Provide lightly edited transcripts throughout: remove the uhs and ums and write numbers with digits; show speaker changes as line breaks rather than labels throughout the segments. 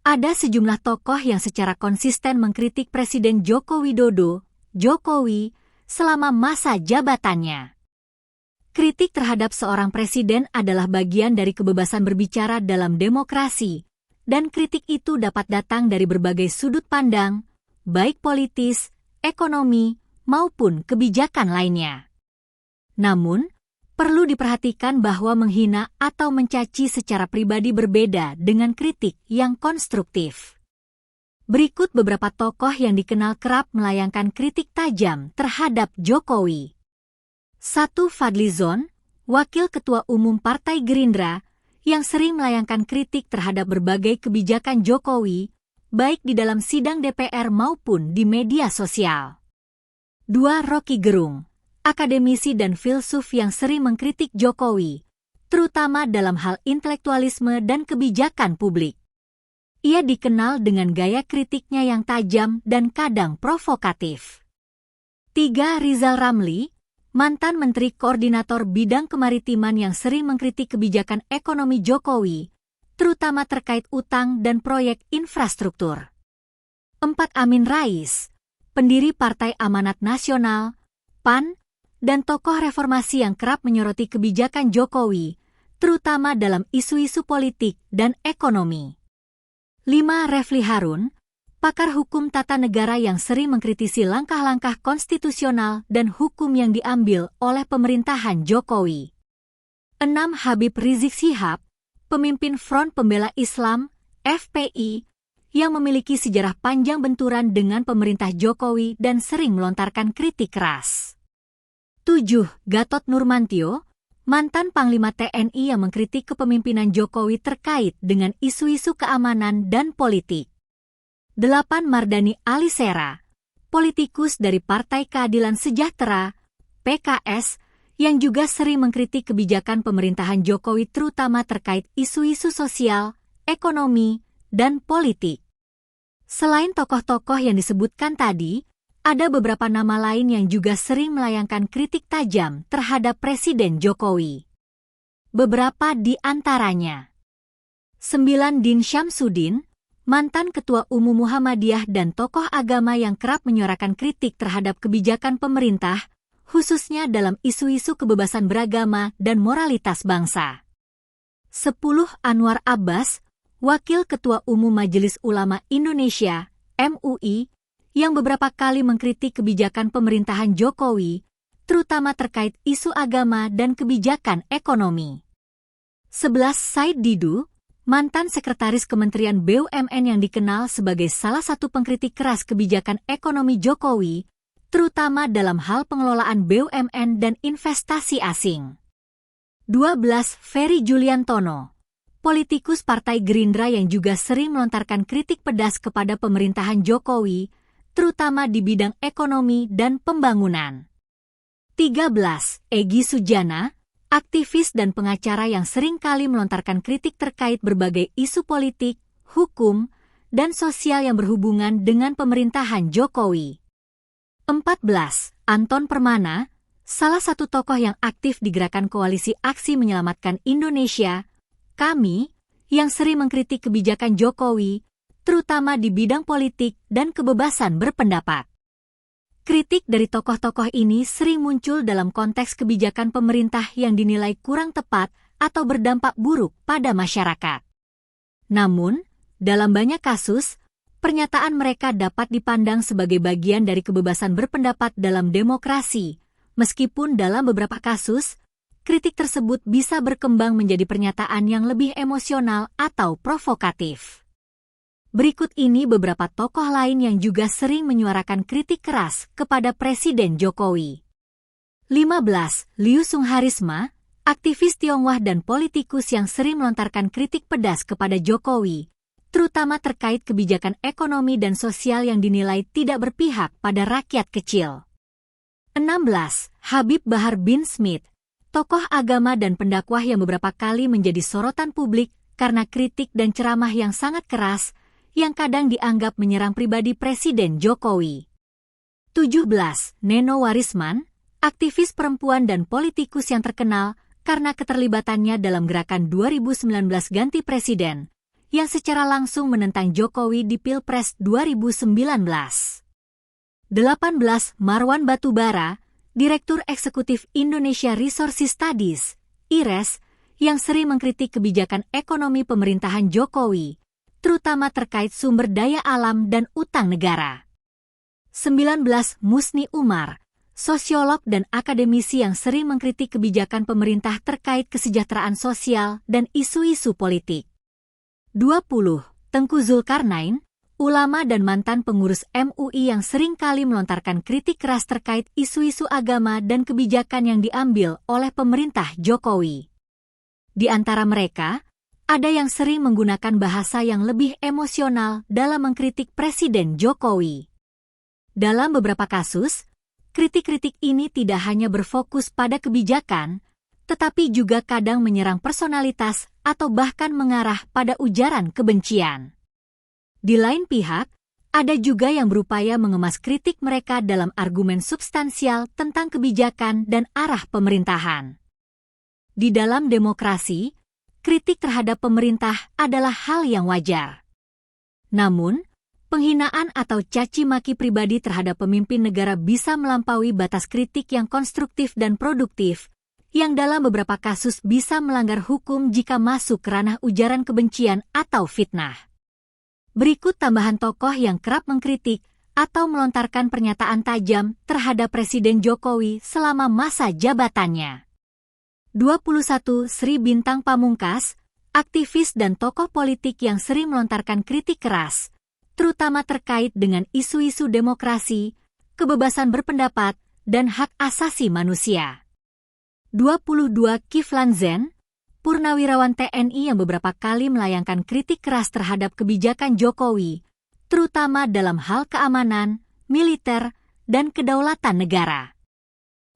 Ada sejumlah tokoh yang secara konsisten mengkritik Presiden Joko Widodo, Jokowi, selama masa jabatannya. Kritik terhadap seorang presiden adalah bagian dari kebebasan berbicara dalam demokrasi, dan kritik itu dapat datang dari berbagai sudut pandang, baik politis, ekonomi, maupun kebijakan lainnya. Namun, perlu diperhatikan bahwa menghina atau mencaci secara pribadi berbeda dengan kritik yang konstruktif. Berikut beberapa tokoh yang dikenal kerap melayangkan kritik tajam terhadap Jokowi. 1. Fadlizon, Wakil Ketua Umum Partai Gerindra, yang sering melayangkan kritik terhadap berbagai kebijakan Jokowi, baik di dalam sidang DPR maupun di media sosial. 2. Rocky Gerung, akademisi dan filsuf yang sering mengkritik Jokowi, terutama dalam hal intelektualisme dan kebijakan publik. Ia dikenal dengan gaya kritiknya yang tajam dan kadang provokatif. 3. Rizal Ramli, mantan Menteri Koordinator Bidang Kemaritiman yang sering mengkritik kebijakan ekonomi Jokowi, terutama terkait utang dan proyek infrastruktur. 4. Amin Rais, pendiri Partai Amanat Nasional, PAN, dan tokoh reformasi yang kerap menyoroti kebijakan Jokowi, terutama dalam isu-isu politik dan ekonomi. 5. Refli Harun, pakar hukum tata negara yang sering mengkritisi langkah-langkah konstitusional dan hukum yang diambil oleh pemerintahan Jokowi. 6. Habib Rizik Syihab, pemimpin Front Pembela Islam, FPI, yang memiliki sejarah panjang benturan dengan pemerintah Jokowi dan sering melontarkan kritik keras. 7. Gatot Nurmantio, mantan Panglima TNI yang mengkritik kepemimpinan Jokowi terkait dengan isu-isu keamanan dan politik. 8. Mardani Alisera, politikus dari Partai Keadilan Sejahtera, PKS, yang juga sering mengkritik kebijakan pemerintahan Jokowi terutama terkait isu-isu sosial, ekonomi, dan politik. Selain tokoh-tokoh yang disebutkan tadi, ada beberapa nama lain yang juga sering melayangkan kritik tajam terhadap Presiden Jokowi. Beberapa di antaranya. 9. Din Syamsuddin, mantan Ketua Umum Muhammadiyah dan tokoh agama yang kerap menyuarakan kritik terhadap kebijakan pemerintah, khususnya dalam isu-isu kebebasan beragama dan moralitas bangsa. 10. Anwar Abbas, Wakil Ketua Umum Majelis Ulama Indonesia, MUI, yang beberapa kali mengkritik kebijakan pemerintahan Jokowi, terutama terkait isu agama dan kebijakan ekonomi. 11. Said Didu, mantan Sekretaris Kementerian BUMN yang dikenal sebagai salah satu pengkritik keras kebijakan ekonomi Jokowi, terutama dalam hal pengelolaan BUMN dan investasi asing. 12. Ferry Juliantono, politikus Partai Gerindra yang juga sering melontarkan kritik pedas kepada pemerintahan Jokowi, terutama di bidang ekonomi dan pembangunan. 13. Egy Sujana, aktivis dan pengacara yang sering kali melontarkan kritik terkait berbagai isu politik, hukum, dan sosial yang berhubungan dengan pemerintahan Jokowi. 14. Anton Permana, salah satu tokoh yang aktif di gerakan Koalisi Aksi Menyelamatkan Indonesia, KAMI, yang sering mengkritik kebijakan Jokowi, terutama di bidang politik dan kebebasan berpendapat. Kritik dari tokoh-tokoh ini sering muncul dalam konteks kebijakan pemerintah yang dinilai kurang tepat atau berdampak buruk pada masyarakat. Namun, dalam banyak kasus, pernyataan mereka dapat dipandang sebagai bagian dari kebebasan berpendapat dalam demokrasi, meskipun dalam beberapa kasus, kritik tersebut bisa berkembang menjadi pernyataan yang lebih emosional atau provokatif. Berikut ini beberapa tokoh lain yang juga sering menyuarakan kritik keras kepada Presiden Jokowi. 15. Liu Sungharisma, aktivis Tionghoa dan politikus yang sering melontarkan kritik pedas kepada Jokowi, terutama terkait kebijakan ekonomi dan sosial yang dinilai tidak berpihak pada rakyat kecil. 16. Habib Bahar bin Smith, tokoh agama dan pendakwah yang beberapa kali menjadi sorotan publik karena kritik dan ceramah yang sangat keras, yang kadang dianggap menyerang pribadi Presiden Jokowi. 17. Neno Warisman, aktivis perempuan dan politikus yang terkenal karena keterlibatannya dalam gerakan 2019 ganti presiden, yang secara langsung menentang Jokowi di Pilpres 2019. 18. Marwan Batubara, Direktur Eksekutif Indonesia Resources Studies, IRES, yang sering mengkritik kebijakan ekonomi pemerintahan Jokowi, terutama terkait sumber daya alam dan utang negara. 19. Musni Umar, sosiolog dan akademisi yang sering mengkritik kebijakan pemerintah terkait kesejahteraan sosial dan isu-isu politik. 20. Tengku Zulkarnain, ulama dan mantan pengurus MUI yang sering kali melontarkan kritik keras terkait isu-isu agama dan kebijakan yang diambil oleh pemerintah Jokowi. Di antara mereka, ada yang sering menggunakan bahasa yang lebih emosional dalam mengkritik Presiden Jokowi. Dalam beberapa kasus, kritik-kritik ini tidak hanya berfokus pada kebijakan, tetapi juga kadang menyerang personalitas atau bahkan mengarah pada ujaran kebencian. Di lain pihak, ada juga yang berupaya mengemas kritik mereka dalam argumen substansial tentang kebijakan dan arah pemerintahan. Di dalam demokrasi, kritik terhadap pemerintah adalah hal yang wajar. Namun, penghinaan atau caci maki pribadi terhadap pemimpin negara bisa melampaui batas kritik yang konstruktif dan produktif, yang dalam beberapa kasus bisa melanggar hukum jika masuk ke ranah ujaran kebencian atau fitnah. Berikut tambahan tokoh yang kerap mengkritik atau melontarkan pernyataan tajam terhadap Presiden Jokowi selama masa jabatannya. 21. Sri Bintang Pamungkas, aktivis dan tokoh politik yang sering melontarkan kritik keras, terutama terkait dengan isu-isu demokrasi, kebebasan berpendapat, dan hak asasi manusia. 22. Kiflan Zen, purnawirawan TNI yang beberapa kali melayangkan kritik keras terhadap kebijakan Jokowi, terutama dalam hal keamanan, militer, dan kedaulatan negara.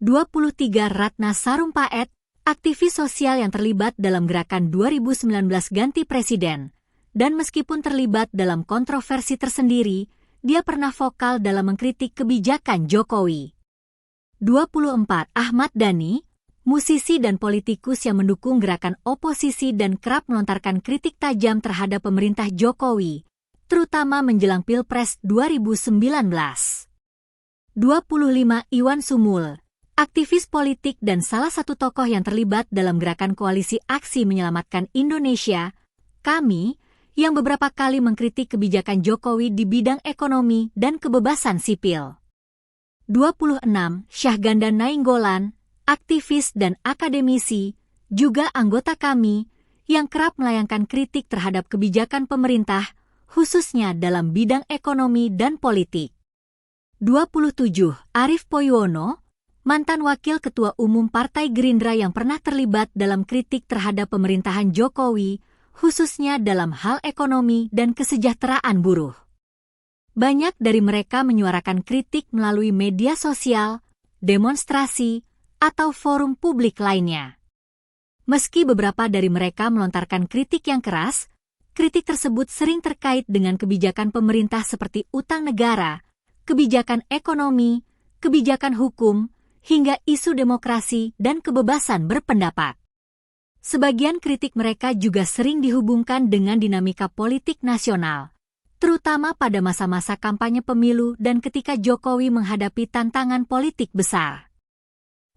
23. Ratna Sarumpait, aktivis sosial yang terlibat dalam gerakan 2019 ganti presiden, dan meskipun terlibat dalam kontroversi tersendiri, dia pernah vokal dalam mengkritik kebijakan Jokowi. 24. Ahmad Dhani, musisi dan politikus yang mendukung gerakan oposisi dan kerap melontarkan kritik tajam terhadap pemerintah Jokowi, terutama menjelang Pilpres 2019. 25. Iwan Sumul, aktivis politik dan salah satu tokoh yang terlibat dalam gerakan koalisi aksi menyelamatkan Indonesia, KAMI, yang beberapa kali mengkritik kebijakan Jokowi di bidang ekonomi dan kebebasan sipil. 26. Syahganda Nainggolan, aktivis dan akademisi, juga anggota KAMI, yang kerap melayangkan kritik terhadap kebijakan pemerintah, khususnya dalam bidang ekonomi dan politik. 27. Arief Poyono, mantan wakil ketua umum Partai Gerindra yang pernah terlibat dalam kritik terhadap pemerintahan Jokowi, khususnya dalam hal ekonomi dan kesejahteraan buruh. Banyak dari mereka menyuarakan kritik melalui media sosial, demonstrasi, atau forum publik lainnya. Meski beberapa dari mereka melontarkan kritik yang keras, kritik tersebut sering terkait dengan kebijakan pemerintah seperti utang negara, kebijakan ekonomi, kebijakan hukum, hingga isu demokrasi dan kebebasan berpendapat. Sebagian kritik mereka juga sering dihubungkan dengan dinamika politik nasional, terutama pada masa-masa kampanye pemilu dan ketika Jokowi menghadapi tantangan politik besar.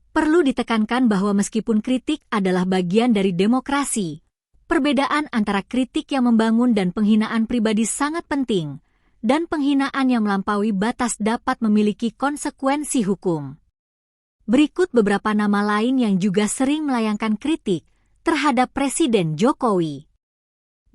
Perlu ditekankan bahwa meskipun kritik adalah bagian dari demokrasi, perbedaan antara kritik yang membangun dan penghinaan pribadi sangat penting, dan penghinaan yang melampaui batas dapat memiliki konsekuensi hukum. Berikut beberapa nama lain yang juga sering melayangkan kritik terhadap Presiden Jokowi.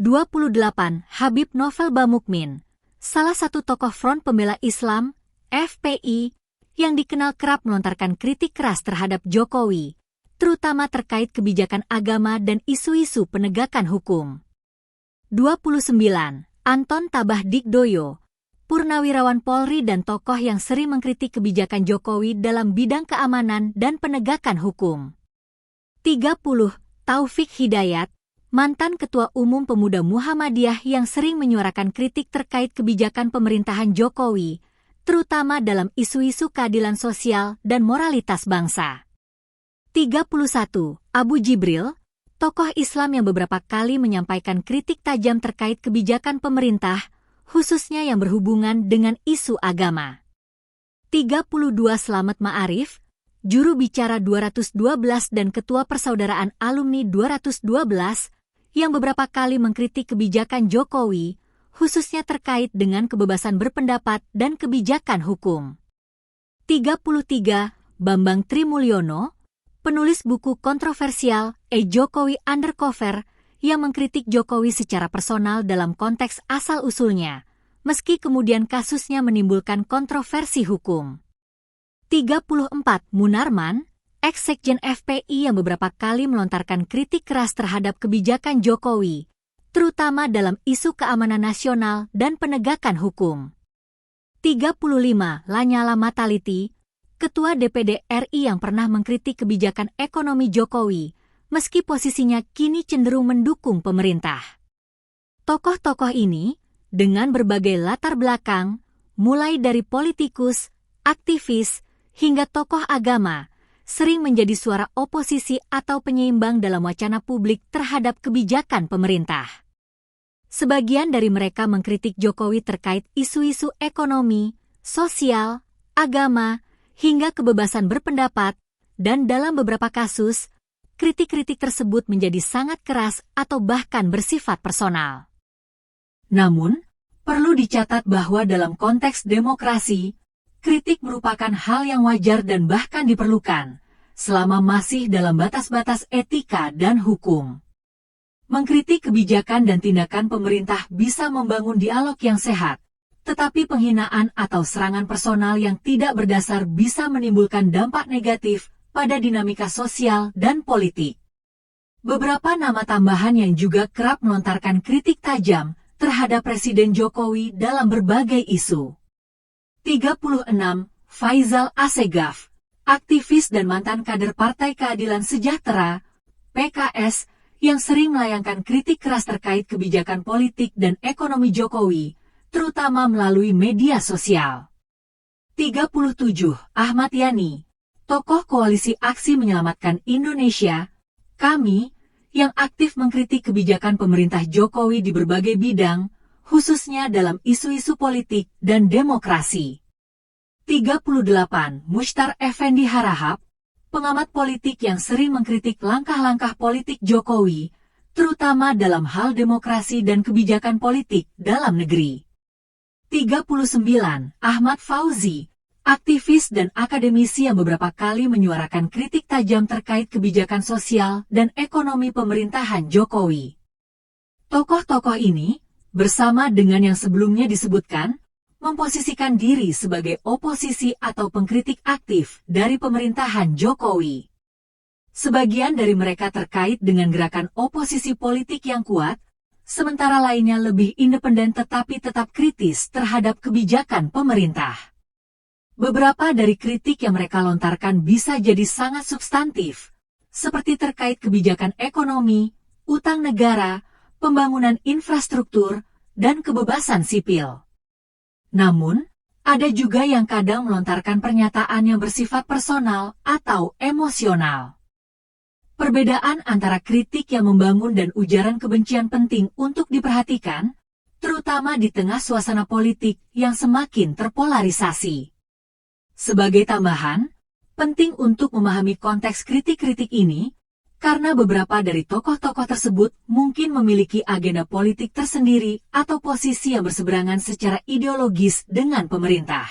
28. Habib Novel Bamukmin, salah satu tokoh Front Pembela Islam, FPI, yang dikenal kerap melontarkan kritik keras terhadap Jokowi, terutama terkait kebijakan agama dan isu-isu penegakan hukum. 29. Anton Tabah Digdoyo, purnawirawan Polri dan tokoh yang sering mengkritik kebijakan Jokowi dalam bidang keamanan dan penegakan hukum. 30. Taufik Hidayat, mantan Ketua Umum Pemuda Muhammadiyah yang sering menyuarakan kritik terkait kebijakan pemerintahan Jokowi, terutama dalam isu-isu keadilan sosial dan moralitas bangsa. 31. Abu Jibril, tokoh Islam yang beberapa kali menyampaikan kritik tajam terkait kebijakan pemerintah, khususnya yang berhubungan dengan isu agama. 32 Slamet Ma'arif, juru bicara 212 dan ketua Persaudaraan Alumni 212, yang beberapa kali mengkritik kebijakan Jokowi, khususnya terkait dengan kebebasan berpendapat dan kebijakan hukum. 33 Bambang Trimulyono, penulis buku kontroversial Jokowi Undercover, yang mengkritik Jokowi secara personal dalam konteks asal-usulnya, meski kemudian kasusnya menimbulkan kontroversi hukum. 34 Munarman, ex-sekjen FPI yang beberapa kali melontarkan kritik keras terhadap kebijakan Jokowi, terutama dalam isu keamanan nasional dan penegakan hukum. 35 Lanyala Mataliti, Ketua DPD RI yang pernah mengkritik kebijakan ekonomi Jokowi, meski posisinya kini cenderung mendukung pemerintah. Tokoh-tokoh ini, dengan berbagai latar belakang, mulai dari politikus, aktivis, hingga tokoh agama, sering menjadi suara oposisi atau penyeimbang dalam wacana publik terhadap kebijakan pemerintah. Sebagian dari mereka mengkritik Jokowi terkait isu-isu ekonomi, sosial, agama, hingga kebebasan berpendapat, dan dalam beberapa kasus, kritik-kritik tersebut menjadi sangat keras atau bahkan bersifat personal. Namun, perlu dicatat bahwa dalam konteks demokrasi, kritik merupakan hal yang wajar dan bahkan diperlukan, selama masih dalam batas-batas etika dan hukum. Mengkritik kebijakan dan tindakan pemerintah bisa membangun dialog yang sehat, tetapi penghinaan atau serangan personal yang tidak berdasar bisa menimbulkan dampak negatif pada dinamika sosial dan politik. Beberapa nama tambahan yang juga kerap melontarkan kritik tajam terhadap Presiden Jokowi dalam berbagai isu. 36 Faisal Assegaf, aktivis dan mantan kader Partai Keadilan Sejahtera, PKS, yang sering melayangkan kritik keras terkait kebijakan politik dan ekonomi Jokowi, terutama melalui media sosial. 37 Ahmad Yani, tokoh Koalisi Aksi Menyelamatkan Indonesia, KAMI, yang aktif mengkritik kebijakan pemerintah Jokowi di berbagai bidang, khususnya dalam isu-isu politik dan demokrasi. 38 Muchtar Effendi Harahap, pengamat politik yang sering mengkritik langkah-langkah politik Jokowi, terutama dalam hal demokrasi dan kebijakan politik dalam negeri. 39 Ahmad Fauzi, aktivis dan akademisi yang beberapa kali menyuarakan kritik tajam terkait kebijakan sosial dan ekonomi pemerintahan Jokowi. Tokoh-tokoh ini, bersama dengan yang sebelumnya disebutkan, memposisikan diri sebagai oposisi atau pengkritik aktif dari pemerintahan Jokowi. Sebagian dari mereka terkait dengan gerakan oposisi politik yang kuat, sementara lainnya lebih independen tetapi tetap kritis terhadap kebijakan pemerintah. Beberapa dari kritik yang mereka lontarkan bisa jadi sangat substantif, seperti terkait kebijakan ekonomi, utang negara, pembangunan infrastruktur, dan kebebasan sipil. Namun, ada juga yang kadang melontarkan pernyataan yang bersifat personal atau emosional. Perbedaan antara kritik yang membangun dan ujaran kebencian penting untuk diperhatikan, terutama di tengah suasana politik yang semakin terpolarisasi. Sebagai tambahan, penting untuk memahami konteks kritik-kritik ini, karena beberapa dari tokoh-tokoh tersebut mungkin memiliki agenda politik tersendiri atau posisi yang berseberangan secara ideologis dengan pemerintah.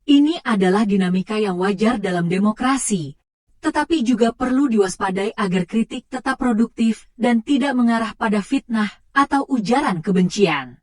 Ini adalah dinamika yang wajar dalam demokrasi, tetapi juga perlu diwaspadai agar kritik tetap produktif dan tidak mengarah pada fitnah atau ujaran kebencian.